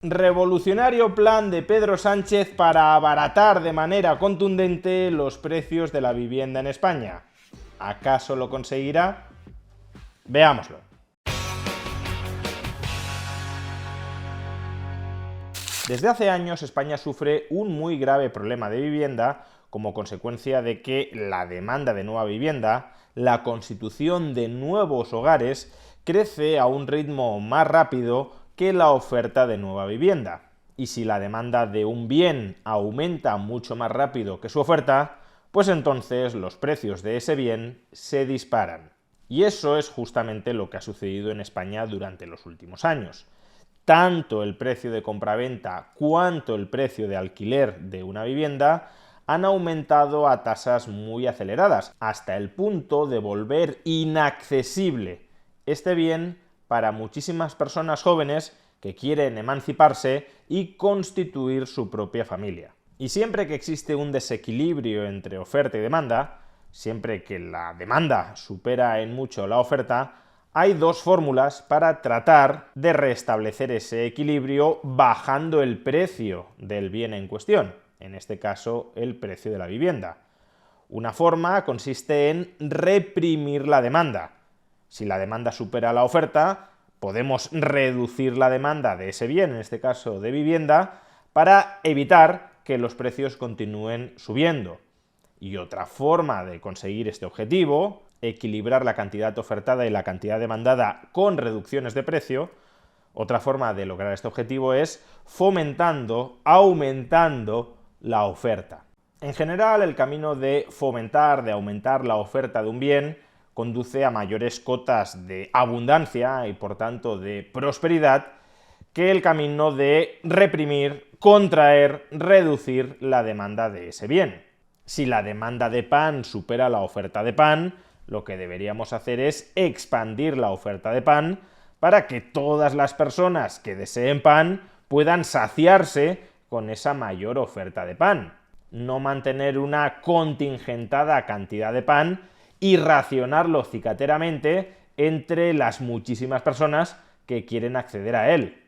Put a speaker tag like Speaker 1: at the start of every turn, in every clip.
Speaker 1: Revolucionario plan de Pedro Sánchez para abaratar de manera contundente los precios de la vivienda en España. ¿Acaso lo conseguirá? Veámoslo. Desde hace años España sufre un muy grave problema de vivienda como consecuencia de que la demanda de nueva vivienda, la constitución de nuevos hogares, crece a un ritmo más rápido que la oferta de nueva vivienda. Y si la demanda de un bien aumenta mucho más rápido que su oferta, pues entonces los precios de ese bien se disparan. Y eso es justamente lo que ha sucedido en España durante los últimos años. Tanto el precio de compraventa cuanto el precio de alquiler de una vivienda han aumentado a tasas muy aceleradas, hasta el punto de volver inaccesible este bien para muchísimas personas jóvenes que quieren emanciparse y constituir su propia familia. Y siempre que existe un desequilibrio entre oferta y demanda, siempre que la demanda supera en mucho la oferta, hay dos fórmulas para tratar de restablecer ese equilibrio bajando el precio del bien en cuestión, en este caso el precio de la vivienda. Una forma consiste en reprimir la demanda. Si la demanda supera la oferta, podemos reducir la demanda de ese bien, en este caso de vivienda, para evitar que los precios continúen subiendo. Y otra forma de conseguir este objetivo, equilibrar la cantidad ofertada y la cantidad demandada con reducciones de precio, otra forma de lograr este objetivo es fomentando, aumentando la oferta. En general, el camino de fomentar, de aumentar la oferta de un bien, conduce a mayores cotas de abundancia y por tanto de prosperidad que el camino de reprimir, contraer, reducir la demanda de ese bien. Si la demanda de pan supera la oferta de pan, lo que deberíamos hacer es expandir la oferta de pan para que todas las personas que deseen pan puedan saciarse con esa mayor oferta de pan. No mantener una contingentada cantidad de pan y racionarlo cicateramente entre las muchísimas personas que quieren acceder a él.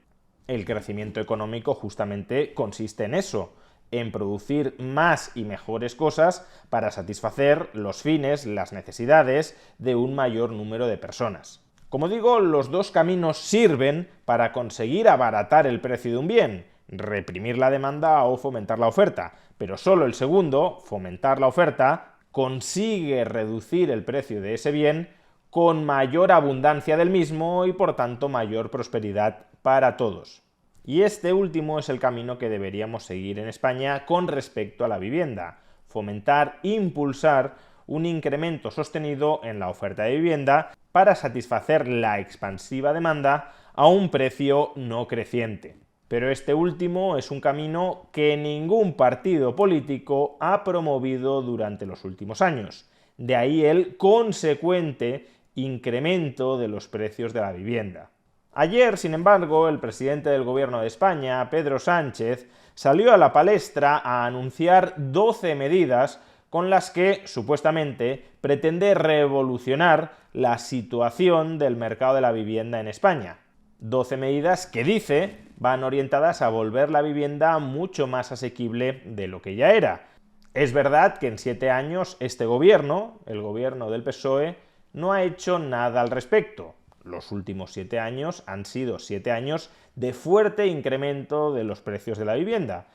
Speaker 1: El crecimiento económico justamente consiste en eso, en producir más y mejores cosas para satisfacer los fines, las necesidades de un mayor número de personas. Como digo, los dos caminos sirven para conseguir abaratar el precio de un bien, reprimir la demanda o fomentar la oferta, pero solo el segundo, fomentar la oferta, consigue reducir el precio de ese bien con mayor abundancia del mismo y por tanto mayor prosperidad para todos. Y este último es el camino que deberíamos seguir en España con respecto a la vivienda, fomentar, impulsar un incremento sostenido en la oferta de vivienda para satisfacer la expansiva demanda a un precio no creciente. Pero este último es un camino que ningún partido político ha promovido durante los últimos años. De ahí el consecuente incremento de los precios de la vivienda. Ayer, sin embargo, el presidente del Gobierno de España, Pedro Sánchez, salió a la palestra a anunciar 12 medidas con las que, supuestamente, pretende revolucionar la situación del mercado de la vivienda en España. 12 medidas que, dice, van orientadas a volver la vivienda mucho más asequible de lo que ya era. Es verdad que en 7 años este gobierno, el gobierno del PSOE, no ha hecho nada al respecto. Los últimos 7 años han sido 7 años de fuerte incremento de los precios de la vivienda.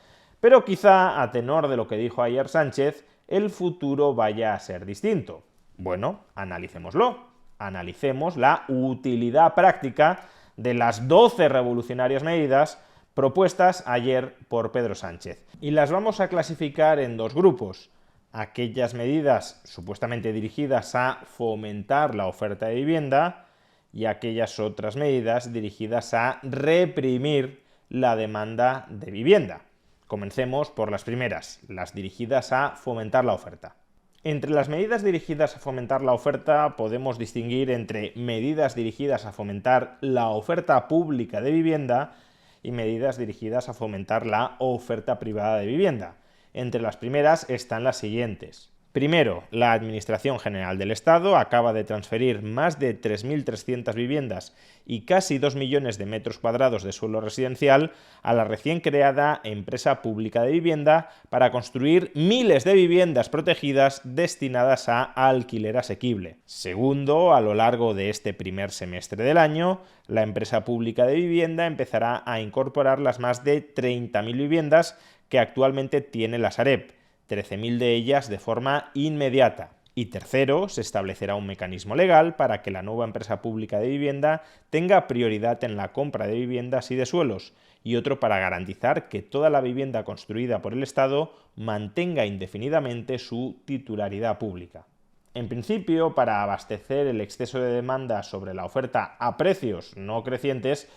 Speaker 1: Pero quizá, a tenor de lo que dijo ayer Sánchez, el futuro vaya a ser distinto. Bueno, analicémoslo. Analicemos la utilidad práctica de las 12 revolucionarias medidas propuestas ayer por Pedro Sánchez. Y las vamos a clasificar en dos grupos. Aquellas medidas supuestamente dirigidas a fomentar la oferta de vivienda y aquellas otras medidas dirigidas a reprimir la demanda de vivienda. Comencemos por las primeras, las dirigidas a fomentar la oferta. Entre las medidas dirigidas a fomentar la oferta podemos distinguir entre medidas dirigidas a fomentar la oferta pública de vivienda y medidas dirigidas a fomentar la oferta privada de vivienda. Entre las primeras están las siguientes. Primero, la Administración General del Estado acaba de transferir más de 3.300 viviendas y casi 2 millones de metros cuadrados de suelo residencial a la recién creada Empresa Pública de Vivienda para construir miles de viviendas protegidas destinadas a alquiler asequible. Segundo, a lo largo de este primer semestre del año, la Empresa Pública de Vivienda empezará a incorporar las más de 30.000 viviendas que actualmente tiene la Sareb, 13.000 de ellas de forma inmediata. Y tercero, se establecerá un mecanismo legal para que la nueva empresa pública de vivienda tenga prioridad en la compra de viviendas y de suelos, y otro para garantizar que toda la vivienda construida por el Estado mantenga indefinidamente su titularidad pública. En principio, para abastecer el exceso de demanda sobre la oferta a precios no crecientes,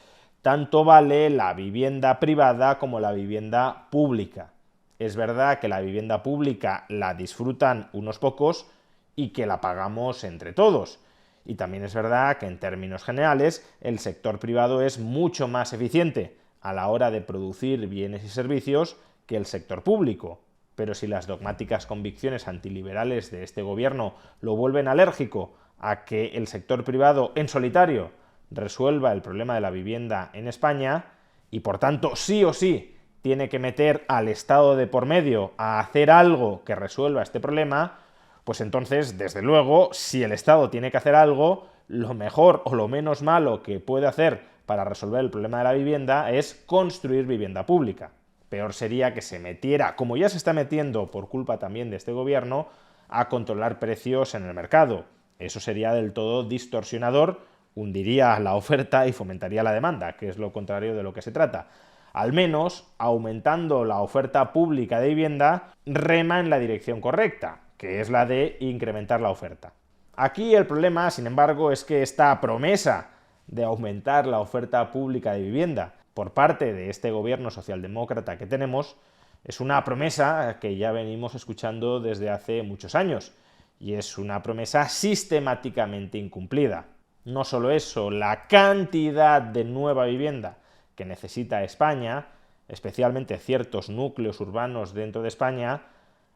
Speaker 1: tanto vale la vivienda privada como la vivienda pública. Es verdad que la vivienda pública la disfrutan unos pocos y que la pagamos entre todos. Y también es verdad que en términos generales el sector privado es mucho más eficiente a la hora de producir bienes y servicios que el sector público. Pero si las dogmáticas convicciones antiliberales de este gobierno lo vuelven alérgico a que el sector privado en solitario resuelva el problema de la vivienda en España, y por tanto sí o sí tiene que meter al Estado de por medio a hacer algo que resuelva este problema, pues entonces, desde luego, si el Estado tiene que hacer algo, lo mejor o lo menos malo que puede hacer para resolver el problema de la vivienda es construir vivienda pública. Peor sería que se metiera, como ya se está metiendo por culpa también de este gobierno, a controlar precios en el mercado. Eso sería del todo distorsionador, hundiría la oferta y fomentaría la demanda, que es lo contrario de lo que se trata. Al menos, aumentando la oferta pública de vivienda, rema en la dirección correcta, que es la de incrementar la oferta. Aquí el problema, sin embargo, es que esta promesa de aumentar la oferta pública de vivienda por parte de este gobierno socialdemócrata que tenemos es una promesa que ya venimos escuchando desde hace muchos años, y es una promesa sistemáticamente incumplida. No solo eso, la cantidad de nueva vivienda que necesita España, especialmente ciertos núcleos urbanos dentro de España,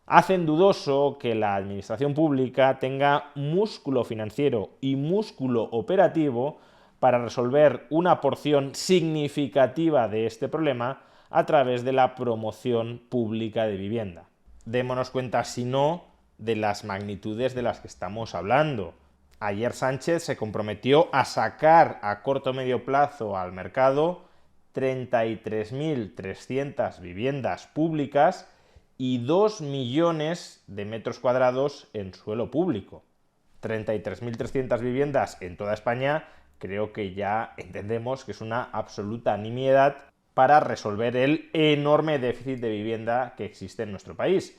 Speaker 1: hacen dudoso que la administración pública tenga músculo financiero y músculo operativo para resolver una porción significativa de este problema a través de la promoción pública de vivienda. Démonos cuenta, si no, de las magnitudes de las que estamos hablando. Ayer Sánchez se comprometió a sacar a corto o medio plazo al mercado 33.300 viviendas públicas y 2 millones de metros cuadrados en suelo público. 33.300 viviendas en toda España creo que ya entendemos que es una absoluta nimiedad para resolver el enorme déficit de vivienda que existe en nuestro país.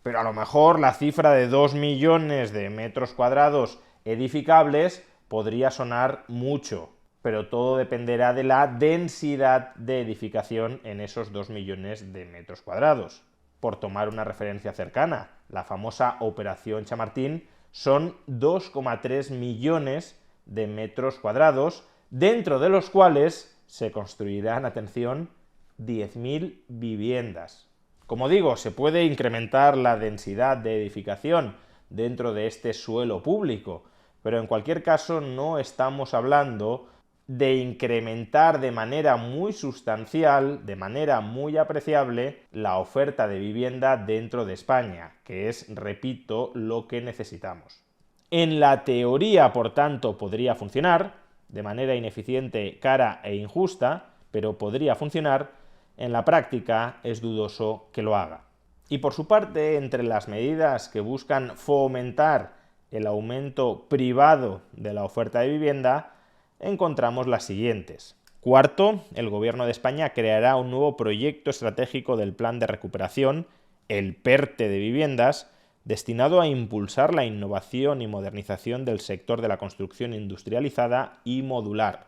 Speaker 1: Pero a lo mejor la cifra de 2 millones de metros cuadrados edificables podría sonar mucho, pero todo dependerá de la densidad de edificación en esos 2 millones de metros cuadrados. Por tomar una referencia cercana, la famosa Operación Chamartín son 2,3 millones de metros cuadrados, dentro de los cuales se construirán, atención, 10.000 viviendas. Como digo, se puede incrementar la densidad de edificación dentro de este suelo público, pero en cualquier caso no estamos hablando de incrementar de manera muy sustancial, de manera muy apreciable, la oferta de vivienda dentro de España, que es, repito, lo que necesitamos. En la teoría, por tanto, podría funcionar, de manera ineficiente, cara e injusta, pero podría funcionar. En la práctica es dudoso que lo haga. Y por su parte, entre las medidas que buscan fomentar el aumento privado de la oferta de vivienda, encontramos las siguientes. Cuarto, el Gobierno de España creará un nuevo proyecto estratégico del Plan de Recuperación, el PERTE de viviendas, destinado a impulsar la innovación y modernización del sector de la construcción industrializada y modular.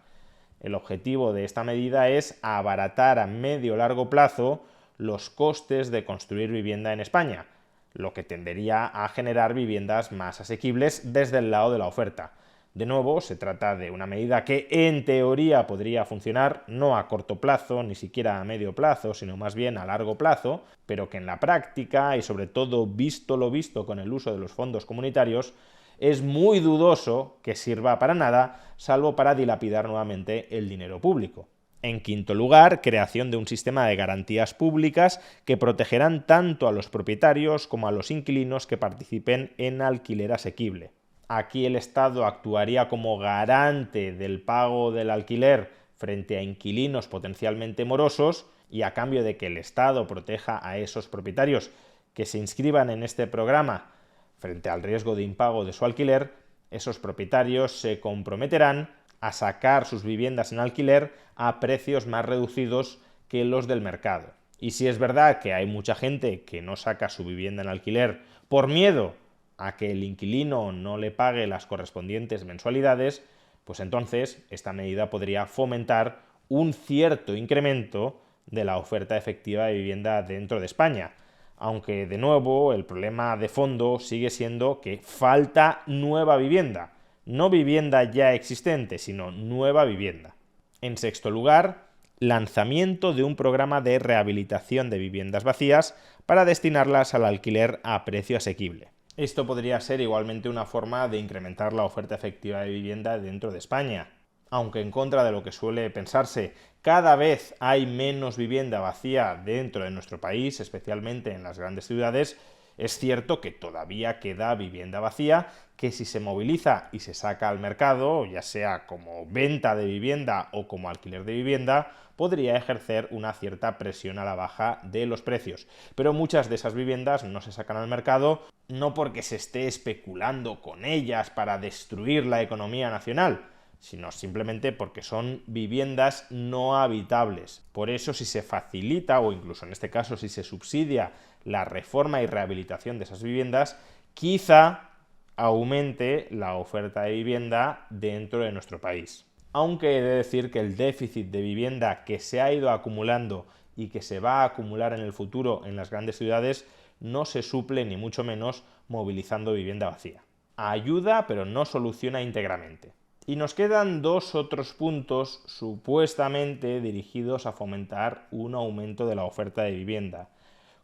Speaker 1: El objetivo de esta medida es abaratar a medio o largo plazo los costes de construir vivienda en España, lo que tendería a generar viviendas más asequibles desde el lado de la oferta. De nuevo, se trata de una medida que en teoría podría funcionar no a corto plazo, ni siquiera a medio plazo, sino más bien a largo plazo, pero que en la práctica, y sobre todo visto lo visto con el uso de los fondos comunitarios, es muy dudoso que sirva para nada, salvo para dilapidar nuevamente el dinero público. En quinto lugar, creación de un sistema de garantías públicas que protegerán tanto a los propietarios como a los inquilinos que participen en alquiler asequible. Aquí el Estado actuaría como garante del pago del alquiler frente a inquilinos potencialmente morosos y a cambio de que el Estado proteja a esos propietarios que se inscriban en este programa frente al riesgo de impago de su alquiler, esos propietarios se comprometerán a sacar sus viviendas en alquiler a precios más reducidos que los del mercado. Y si es verdad que hay mucha gente que no saca su vivienda en alquiler por miedo a que el inquilino no le pague las correspondientes mensualidades, pues entonces esta medida podría fomentar un cierto incremento de la oferta efectiva de vivienda dentro de España. Aunque, de nuevo, el problema de fondo sigue siendo que falta nueva vivienda. No vivienda ya existente, sino nueva vivienda. En sexto lugar, lanzamiento de un programa de rehabilitación de viviendas vacías para destinarlas al alquiler a precio asequible. Esto podría ser igualmente una forma de incrementar la oferta efectiva de vivienda dentro de España. Aunque en contra de lo que suele pensarse, cada vez hay menos vivienda vacía dentro de nuestro país, especialmente en las grandes ciudades, es cierto que todavía queda vivienda vacía que si se moviliza y se saca al mercado, ya sea como venta de vivienda o como alquiler de vivienda, podría ejercer una cierta presión a la baja de los precios. Pero muchas de esas viviendas no se sacan al mercado no porque se esté especulando con ellas para destruir la economía nacional, sino simplemente porque son viviendas no habitables. Por eso, si se facilita, o incluso en este caso si se subsidia la reforma y rehabilitación de esas viviendas, quizá aumente la oferta de vivienda dentro de nuestro país. Aunque he de decir que el déficit de vivienda que se ha ido acumulando y que se va a acumular en el futuro en las grandes ciudades no se suple ni mucho menos movilizando vivienda vacía. Ayuda, pero no soluciona íntegramente. Y nos quedan dos otros puntos supuestamente dirigidos a fomentar un aumento de la oferta de vivienda.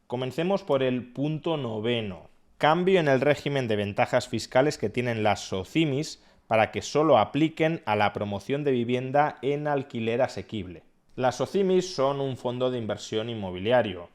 Speaker 1: Comencemos por el punto 9. Cambio en el régimen de ventajas fiscales que tienen las SOCIMIs para que solo apliquen a la promoción de vivienda en alquiler asequible. Las SOCIMIs son un fondo de inversión inmobiliario,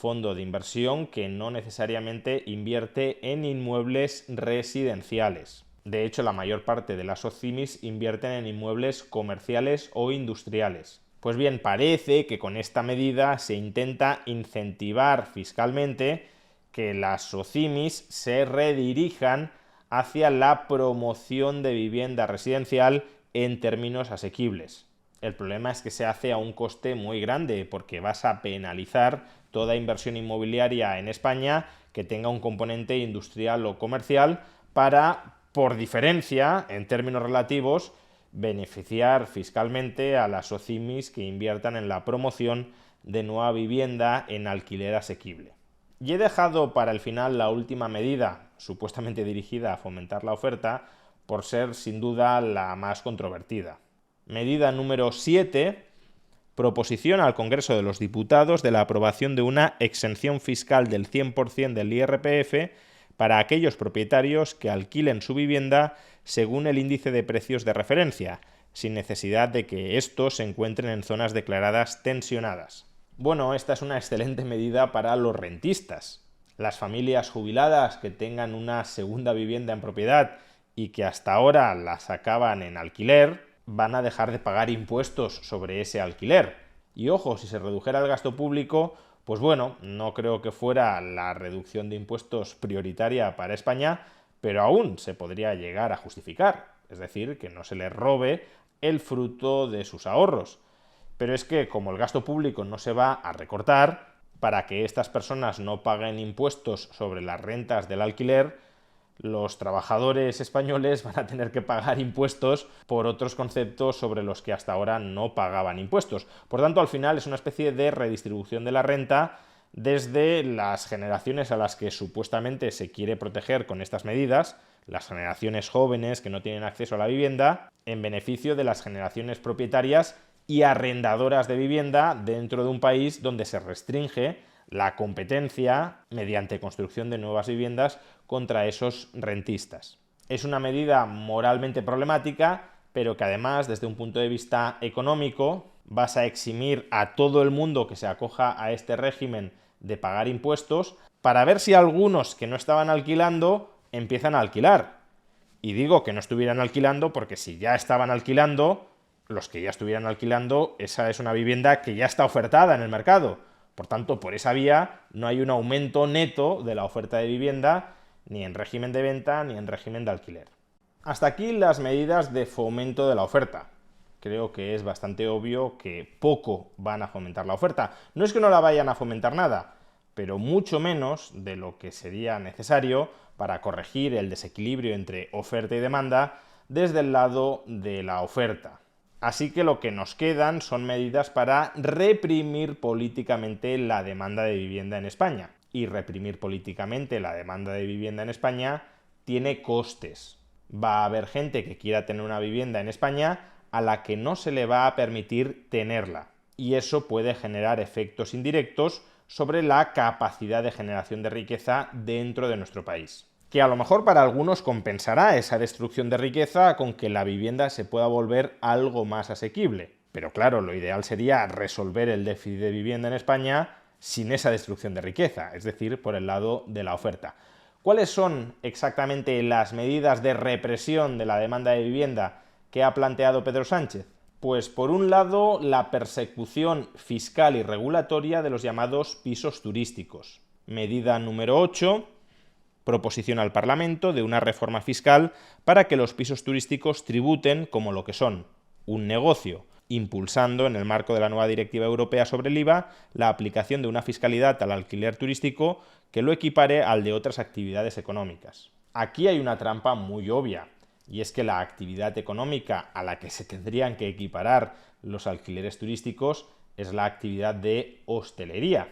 Speaker 1: fondo de inversión que no necesariamente invierte en inmuebles residenciales. De hecho, la mayor parte de las SOCIMIs invierten en inmuebles comerciales o industriales. Pues bien, parece que con esta medida se intenta incentivar fiscalmente que las SOCIMIs se redirijan hacia la promoción de vivienda residencial en términos asequibles. El problema es que se hace a un coste muy grande porque vas a penalizar toda inversión inmobiliaria en España que tenga un componente industrial o comercial para, por diferencia, en términos relativos, beneficiar fiscalmente a las SOCIMIs que inviertan en la promoción de nueva vivienda en alquiler asequible. Y he dejado para el final la última medida, supuestamente dirigida a fomentar la oferta, por ser sin duda la más controvertida. Medida número 7, proposición al Congreso de los Diputados de la aprobación de una exención fiscal del 100% del IRPF para aquellos propietarios que alquilen su vivienda según el índice de precios de referencia, sin necesidad de que estos se encuentren en zonas declaradas tensionadas. Bueno, esta es una excelente medida para los rentistas. Las familias jubiladas que tengan una segunda vivienda en propiedad y que hasta ahora la sacaban en alquiler, van a dejar de pagar impuestos sobre ese alquiler. Y ojo, si se redujera el gasto público, pues bueno, no creo que fuera la reducción de impuestos prioritaria para España, pero aún se podría llegar a justificar, es decir, que no se les robe el fruto de sus ahorros. Pero es que como el gasto público no se va a recortar, para que estas personas no paguen impuestos sobre las rentas del alquiler, los trabajadores españoles van a tener que pagar impuestos por otros conceptos sobre los que hasta ahora no pagaban impuestos. Por tanto, al final es una especie de redistribución de la renta desde las generaciones a las que supuestamente se quiere proteger con estas medidas, las generaciones jóvenes que no tienen acceso a la vivienda, en beneficio de las generaciones propietarias y arrendadoras de vivienda dentro de un país donde se restringe la competencia mediante construcción de nuevas viviendas contra esos rentistas. Es una medida moralmente problemática, pero que además, desde un punto de vista económico, vas a eximir a todo el mundo que se acoja a este régimen de pagar impuestos para ver si algunos que no estaban alquilando empiezan a alquilar. Y digo que no estuvieran alquilando porque si ya estaban alquilando, los que ya estuvieran alquilando, esa es una vivienda que ya está ofertada en el mercado. Por tanto, por esa vía no hay un aumento neto de la oferta de vivienda ni en régimen de venta ni en régimen de alquiler. Hasta aquí las medidas de fomento de la oferta. Creo que es bastante obvio que poco van a fomentar la oferta. No es que no la vayan a fomentar nada, pero mucho menos de lo que sería necesario para corregir el desequilibrio entre oferta y demanda desde el lado de la oferta. Así que lo que nos quedan son medidas para reprimir políticamente la demanda de vivienda en España. Y reprimir políticamente la demanda de vivienda en España tiene costes. Va a haber gente que quiera tener una vivienda en España a la que no se le va a permitir tenerla. Y eso puede generar efectos indirectos sobre la capacidad de generación de riqueza dentro de nuestro país. Que a lo mejor para algunos compensará esa destrucción de riqueza con que la vivienda se pueda volver algo más asequible. Pero claro, lo ideal sería resolver el déficit de vivienda en España sin esa destrucción de riqueza, es decir, por el lado de la oferta. ¿Cuáles son exactamente las medidas de represión de la demanda de vivienda que ha planteado Pedro Sánchez? Pues por un lado, la persecución fiscal y regulatoria de los llamados pisos turísticos. Medida número 8, proposición al Parlamento de una reforma fiscal para que los pisos turísticos tributen como lo que son, un negocio, impulsando, en el marco de la nueva Directiva Europea sobre el IVA, la aplicación de una fiscalidad al alquiler turístico que lo equipare al de otras actividades económicas. Aquí hay una trampa muy obvia, y es que la actividad económica a la que se tendrían que equiparar los alquileres turísticos es la actividad de hostelería.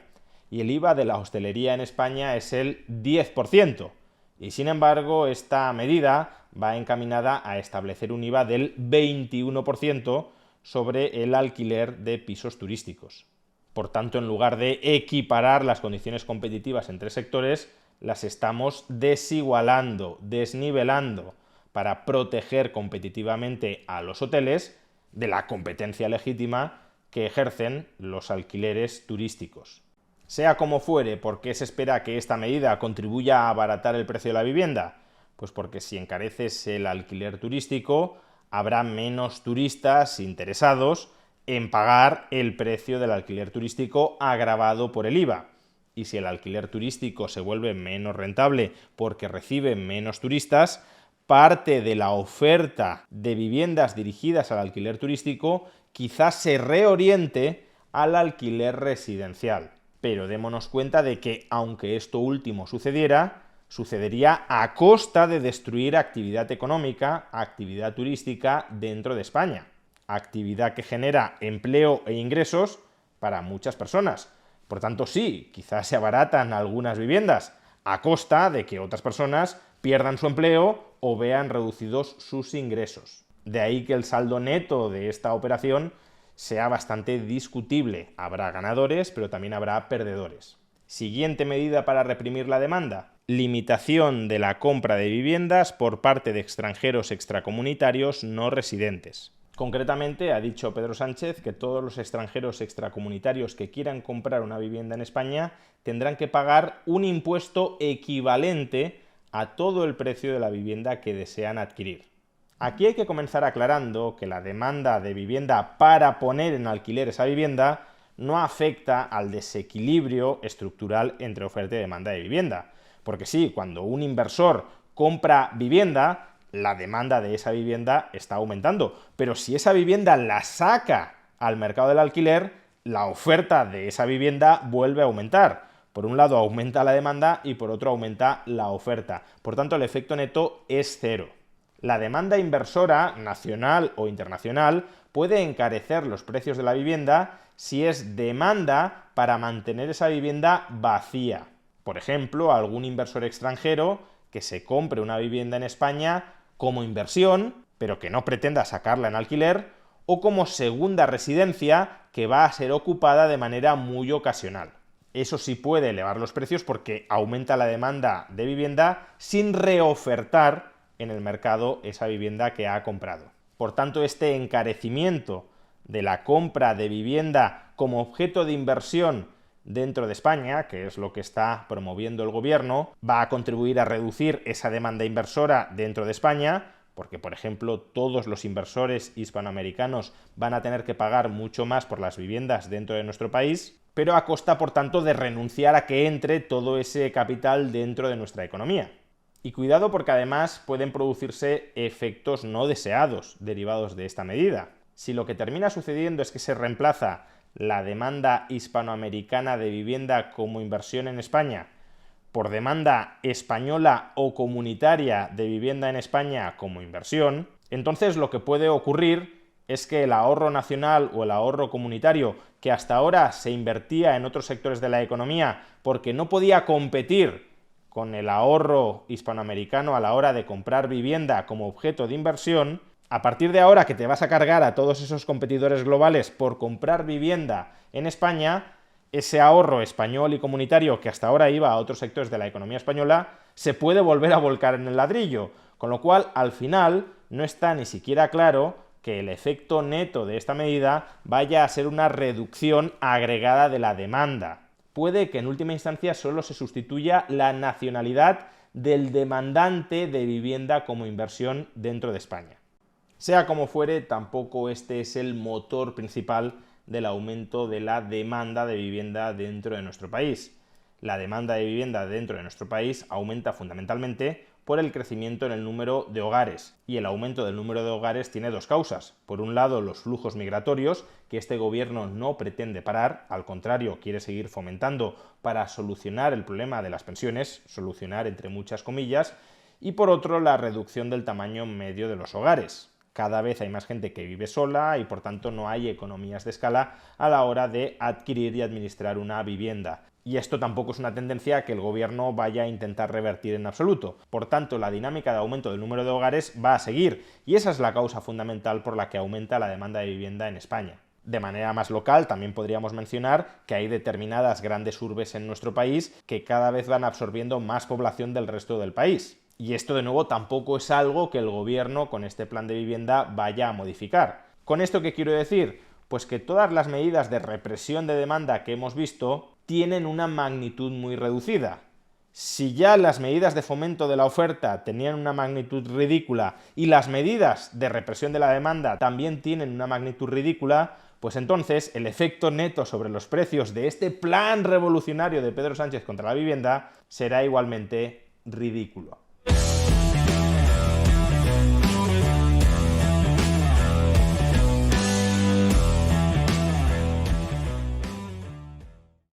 Speaker 1: Y el IVA de la hostelería en España es el 10%. Y sin embargo, esta medida va encaminada a establecer un IVA del 21% sobre el alquiler de pisos turísticos. Por tanto, en lugar de equiparar las condiciones competitivas entre sectores, las estamos desigualando, desnivelando, para proteger competitivamente a los hoteles de la competencia legítima que ejercen los alquileres turísticos. Sea como fuere, ¿por qué se espera que esta medida contribuya a abaratar el precio de la vivienda? Pues porque si encareces el alquiler turístico, habrá menos turistas interesados en pagar el precio del alquiler turístico agravado por el IVA. Y si el alquiler turístico se vuelve menos rentable porque recibe menos turistas, parte de la oferta de viviendas dirigidas al alquiler turístico quizás se reoriente al alquiler residencial. Pero démonos cuenta de que, aunque esto último sucedería a costa de destruir actividad económica, actividad turística dentro de España. Actividad que genera empleo e ingresos para muchas personas. Por tanto, sí, quizás se abaratan algunas viviendas a costa de que otras personas pierdan su empleo o vean reducidos sus ingresos. De ahí que el saldo neto de esta operación sea bastante discutible. Habrá ganadores, pero también habrá perdedores. Siguiente medida para reprimir la demanda: limitación de la compra de viviendas por parte de extranjeros extracomunitarios no residentes. Concretamente, ha dicho Pedro Sánchez que todos los extranjeros extracomunitarios que quieran comprar una vivienda en España tendrán que pagar un impuesto equivalente a todo el precio de la vivienda que desean adquirir. Aquí hay que comenzar aclarando que la demanda de vivienda para poner en alquiler esa vivienda no afecta al desequilibrio estructural entre oferta y demanda de vivienda. Porque sí, cuando un inversor compra vivienda, la demanda de esa vivienda está aumentando. Pero si esa vivienda la saca al mercado del alquiler, la oferta de esa vivienda vuelve a aumentar. Por un lado aumenta la demanda y por otro aumenta la oferta. Por tanto, el efecto neto es cero. La demanda inversora, nacional o internacional, puede encarecer los precios de la vivienda si es demanda para mantener esa vivienda vacía. Por ejemplo, algún inversor extranjero que se compre una vivienda en España como inversión, pero que no pretenda sacarla en alquiler, o como segunda residencia que va a ser ocupada de manera muy ocasional. Eso sí puede elevar los precios porque aumenta la demanda de vivienda sin reofertar en el mercado esa vivienda que ha comprado. Por tanto, este encarecimiento de la compra de vivienda como objeto de inversión dentro de España, que es lo que está promoviendo el gobierno, va a contribuir a reducir esa demanda inversora dentro de España, porque, por ejemplo, todos los inversores hispanoamericanos van a tener que pagar mucho más por las viviendas dentro de nuestro país, pero a costa, por tanto, de renunciar a que entre todo ese capital dentro de nuestra economía. Y cuidado porque además pueden producirse efectos no deseados derivados de esta medida. Si lo que termina sucediendo es que se reemplaza la demanda hispanoamericana de vivienda como inversión en España por demanda española o comunitaria de vivienda en España como inversión, entonces lo que puede ocurrir es que el ahorro nacional o el ahorro comunitario, que hasta ahora se invertía en otros sectores de la economía porque no podía competir con el ahorro hispanoamericano a la hora de comprar vivienda como objeto de inversión, a partir de ahora que te vas a cargar a todos esos competidores globales por comprar vivienda en España, ese ahorro español y comunitario que hasta ahora iba a otros sectores de la economía española se puede volver a volcar en el ladrillo, con lo cual al final no está ni siquiera claro que el efecto neto de esta medida vaya a ser una reducción agregada de la demanda. Puede que en última instancia solo se sustituya la nacionalidad del demandante de vivienda como inversión dentro de España. Sea como fuere, tampoco este es el motor principal del aumento de la demanda de vivienda dentro de nuestro país. La demanda de vivienda dentro de nuestro país aumenta fundamentalmente por el crecimiento en el número de hogares. Y el aumento del número de hogares tiene dos causas. Por un lado, los flujos migratorios, que este gobierno no pretende parar, al contrario, quiere seguir fomentando para solucionar el problema de las pensiones, solucionar entre muchas comillas, y por otro, la reducción del tamaño medio de los hogares. Cada vez hay más gente que vive sola y por tanto no hay economías de escala a la hora de adquirir y administrar una vivienda. Y esto tampoco es una tendencia que el gobierno vaya a intentar revertir en absoluto. Por tanto, la dinámica de aumento del número de hogares va a seguir y esa es la causa fundamental por la que aumenta la demanda de vivienda en España. De manera más local, también podríamos mencionar que hay determinadas grandes urbes en nuestro país que cada vez van absorbiendo más población del resto del país. Y esto, de nuevo, tampoco es algo que el gobierno con este plan de vivienda vaya a modificar. ¿Con esto qué quiero decir? Pues que todas las medidas de represión de demanda que hemos visto tienen una magnitud muy reducida. Si ya las medidas de fomento de la oferta tenían una magnitud ridícula y las medidas de represión de la demanda también tienen una magnitud ridícula, pues entonces el efecto neto sobre los precios de este plan revolucionario de Pedro Sánchez contra la vivienda será igualmente ridículo.